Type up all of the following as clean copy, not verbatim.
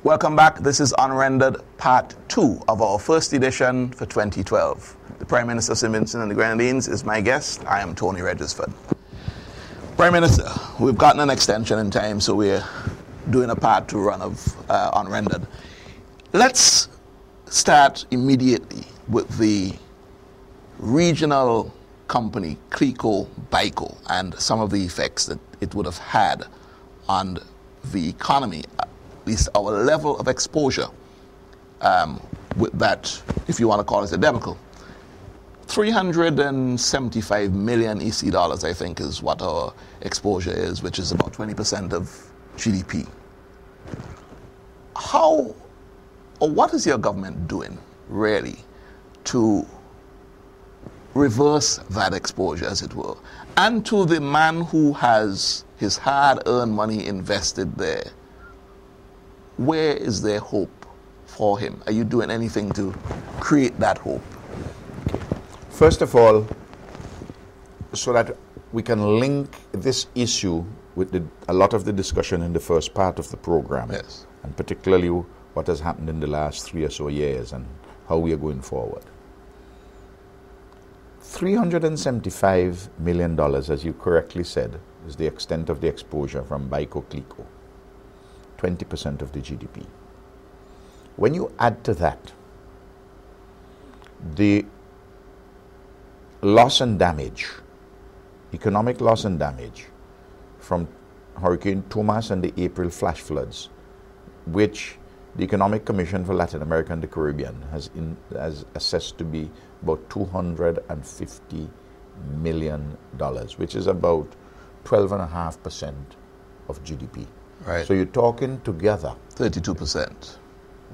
Welcome back. This is Unrendered Part 2 of our first edition for 2012. The Prime Minister of St. Vincent and the Grenadines is my guest. I am Tony Regisford. Prime Minister, we've gotten an extension in time, so we're doing a Part 2 run of Unrendered. Let's start immediately with the regional company, Clico-Bico, and some of the effects that it would have had on the economy, at least our level of exposure with that, if you want to call it a debacle. 375 million EC dollars, I think, is what our exposure is, which is about 20% of GDP. How, or what is your government doing, really, to reverse that exposure, as it were? And to the man who has his hard-earned money invested there, where is there hope for him? Are you doing anything to create that hope? First of all, so that we can link this issue with a lot of the discussion in the first part of the program, Yes. and particularly what has happened in the last 3 or so years and how we are going forward. $375 million, as you correctly said, is the extent of the exposure from Bico-Clico, 20% of the GDP. When you add to that the loss and damage, economic loss and damage from Hurricane Thomas and the April flash floods, which the Economic Commission for Latin America and the Caribbean has assessed to be about $250 million, which is about 12.5% of GDP. Right. So you're talking together 32%.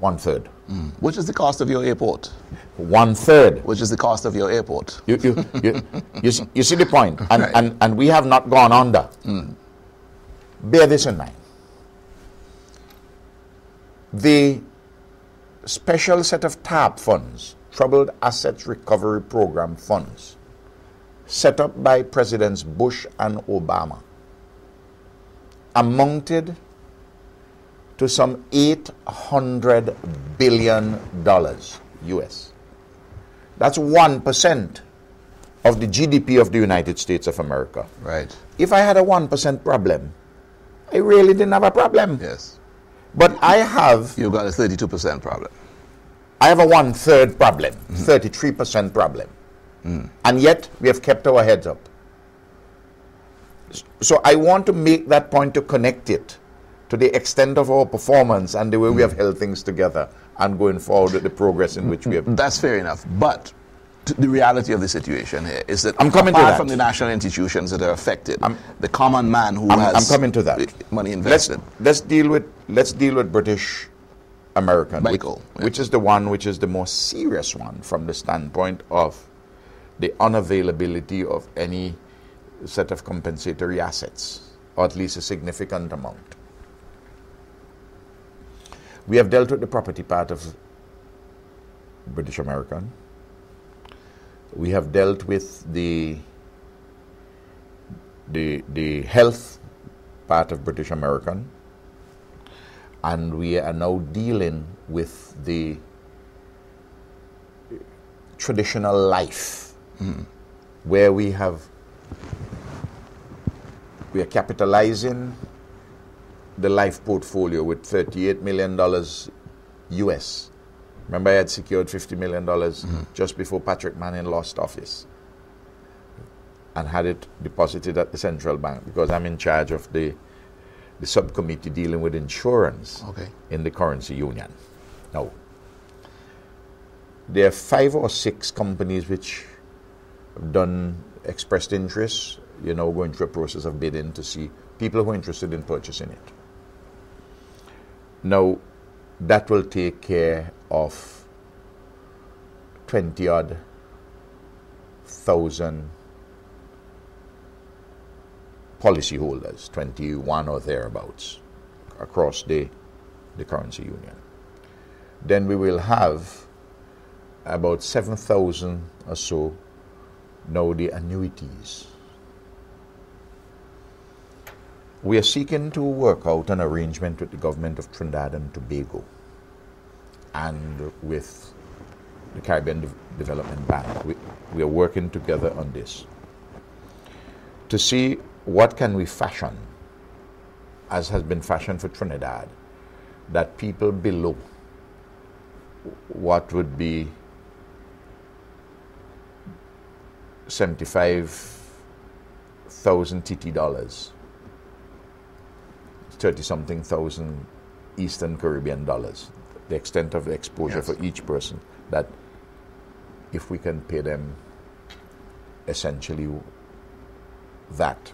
1/3. Which is the cost of your airport? 1/3. Which is the cost of your airport? You see the point, and, Right. and we have not gone under. Bear this in mind. The special set of TAP funds, Troubled Assets Recovery Program funds, set up by Presidents Bush and Obama, amounted to some $800 billion US. That's 1% of the GDP of the United States of America. Right. If I had a 1% problem, I really didn't have a problem. Yes. But I have You've got a 32% problem. I have a 1/3 problem, 33% problem. And yet we have kept our heads up. So I want to make that point to connect it to the extent of our performance and the way we have held things together and going forward with the progress in which we have. That's fair enough. But the reality of the situation here is that I'm coming to apart that. from the national institutions that are affected, the common man who I'm has coming to that. money invested. Let's deal with British American, Bico, which is the one which is the more serious one from the standpoint of the unavailability of any set of compensatory assets, or at least a significant amount. We have dealt with the property part of British American. We have dealt with the health part of British American, and we are now dealing with the traditional life, where we are capitalizing the life portfolio with $38 million US. Remember, I had secured $50 million just before Patrick Manning lost office and had it deposited at the central bank, because I'm in charge of the subcommittee dealing with insurance in the currency union. Now, there are 5 or 6 companies which have expressed interest, going through a process of bidding to see people who are interested in purchasing it. Now, that will take care of 20-odd thousand policyholders, 21 or thereabouts, across the currency union. Then we will have about 7,000 or so now the annuities We are seeking to work out an arrangement with the government of Trinidad and Tobago and with the Caribbean Development Bank. We are working together on this to see what can we fashion, as has been fashioned for Trinidad, that people below what would be 75,000 TT dollars, 30-something thousand Eastern Caribbean dollars, the extent of the exposure for each person, that if we can pay them essentially that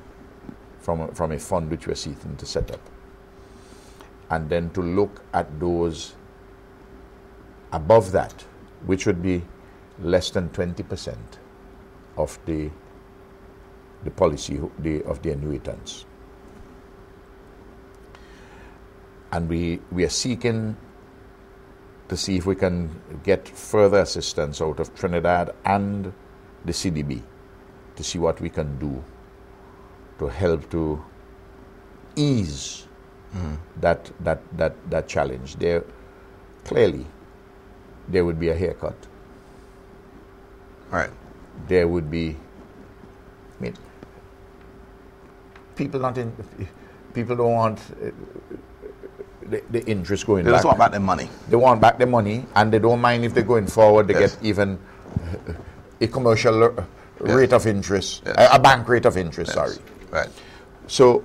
from a fund which we're seeking to set up, and then to look at those above that, which would be less than 20% of the policy of the annuitants. And we are seeking to see if we can get further assistance out of Trinidad and the CDB to see what we can do to help to ease that challenge. Clearly, there would be a haircut. Right. There would be, I mean, people don't want the interest going back. They just want back their money. They want back their money, and they don't mind if they're going forward, they get even a commercial rate of interest, a bank rate of interest, sorry. Right. So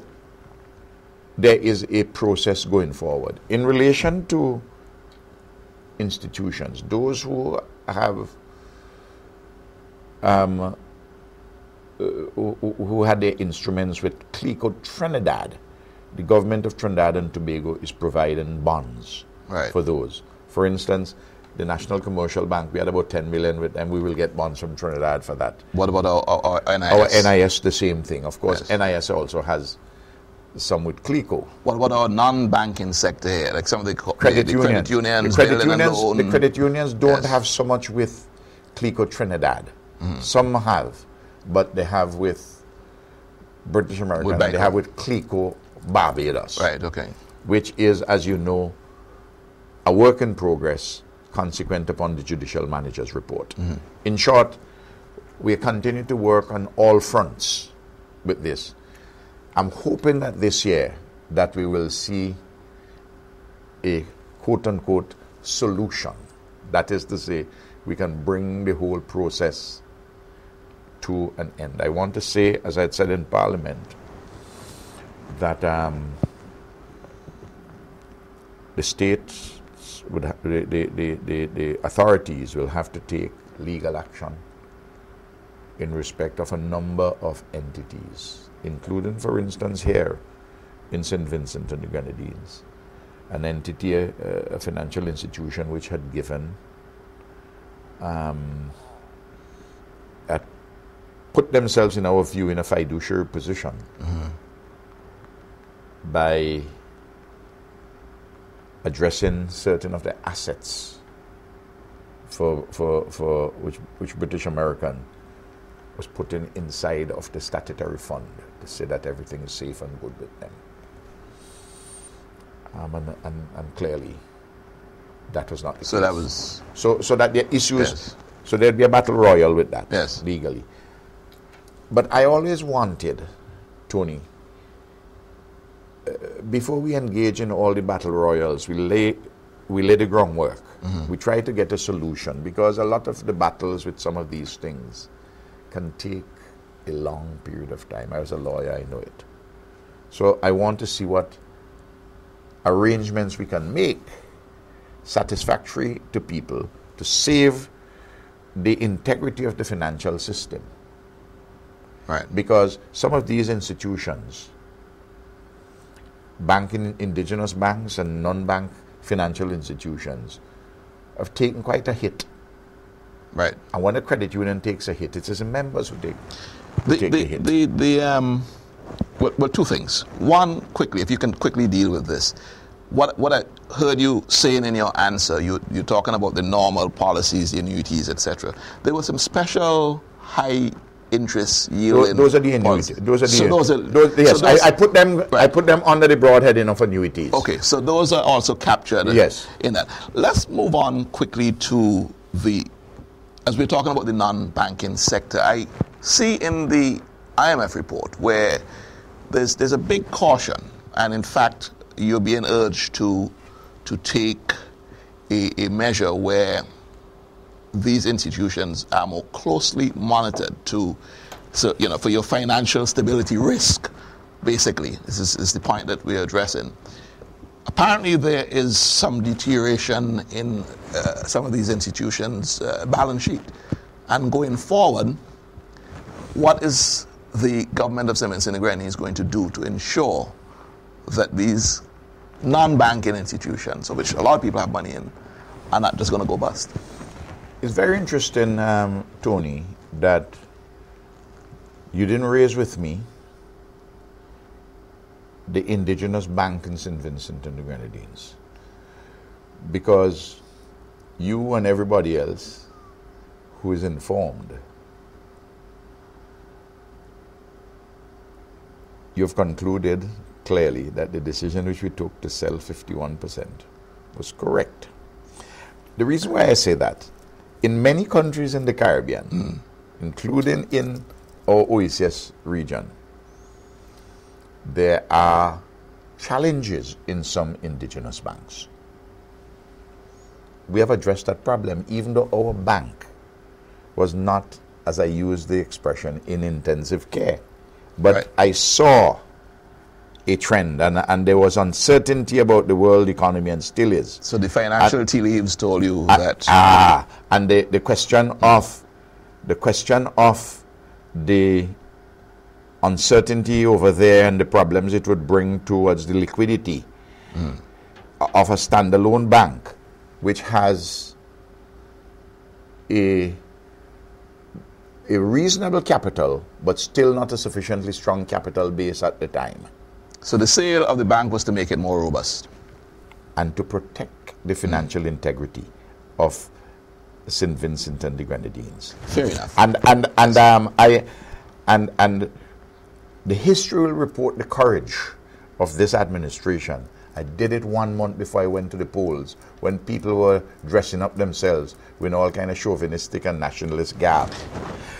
there is a process going forward. In relation to institutions, those who have who had their instruments with CLICO Trinidad, the government of Trinidad and Tobago is providing bonds for those. For instance, the National Commercial Bank, we had about 10 million with them. We will get bonds from Trinidad for that. What about our NIS? Our NIS, the same thing. Of course, NIS also has some with CLICO. What about our non-banking sector here, like some of the credit unions? The credit unions don't have so much with CLICO Trinidad. Some have, but they have with British American, and they have with CLICO Barbados. Right, okay. Which is, as you know, a work in progress consequent upon the judicial manager's report. In short, we continue to work on all fronts with this. I'm hoping that this year that we will see a quote-unquote solution. That is to say, we can bring the whole process to an end. I want to say, as I had said in Parliament, that the states would the authorities will have to take legal action in respect of a number of entities, including, for instance, here in St. Vincent and the Grenadines, an entity, a financial institution which had given, put themselves, in our view, in a fiduciary position by addressing certain of the assets for which British American was putting inside of the statutory fund to say that everything is safe and good with them. And clearly, that was not the so case. That was so that the issues. So there'd be a battle royal with that. Legally. But I always wanted, Tony, before we engage in all the battle royals, we lay the groundwork. We try to get a solution, because a lot of the battles with some of these things can take a long period of time. I was a lawyer, I know it. So I want to see what arrangements we can make satisfactory to people to save the integrity of the financial system. Right. Because some of these institutions, indigenous banks and non-bank financial institutions, have taken quite a hit. Right. And when a credit union takes a hit, it is the members who take the hit. Well, two things. One, quickly, if you can quickly deal with this. What I heard you saying in your answer, you're talking about the normal policies, the annuities, etc. There were some special high interest yielding. Those are the annuities. Yes, I put them. Right. I put them under the broad heading of annuities. Okay, so those are also captured. Yes. In that. Let's move on quickly to as we're talking about the non-banking sector. I see in the IMF report where there's a big caution, and in fact you're being urged to take a measure where these institutions are more closely monitored for your financial stability risk. Basically, this is the point that we're addressing. Apparently, there is some deterioration in some of these institutions' balance sheet, and going forward, what is the government of St. Vincent and the Grenadines going to do to ensure that these non-banking institutions, of which a lot of people have money in, are not just going to go bust? It's very interesting, Tony, that you didn't raise with me the indigenous bank in St. Vincent and the Grenadines, because you and everybody else who is informed, you've concluded clearly that the decision which we took to sell 51% was correct. The reason why I say that, in many countries in the Caribbean, including in our OECS region, there are challenges in some indigenous banks. We have addressed that problem, even though our bank was not, as I use the expression, in intensive care. But right. I saw a trend, and there was uncertainty about the world economy, and still is. So the financial tea leaves told you that. And the question of the uncertainty over there and the problems it would bring towards the liquidity of a standalone bank, which has a reasonable capital, but still not a sufficiently strong capital base at the time. So the sale of the bank was to make it more robust, and to protect the financial integrity of St. Vincent and the Grenadines. Fair enough. And the history will report the courage of this administration. I did it 1 month before I went to the polls, when people were dressing up themselves with all kind of chauvinistic and nationalist garb.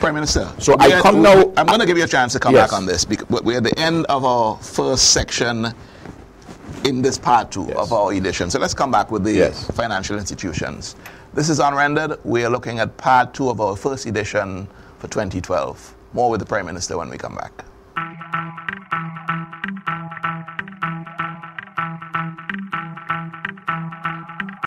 Prime Minister, so I'm going to give you a chance to come back on this, because we're at the end of our first section in this part 2 of our edition. So let's come back with the financial institutions. This is Unrendered. We are looking at part 2 of our first edition for 2012. More with the Prime Minister when we come back.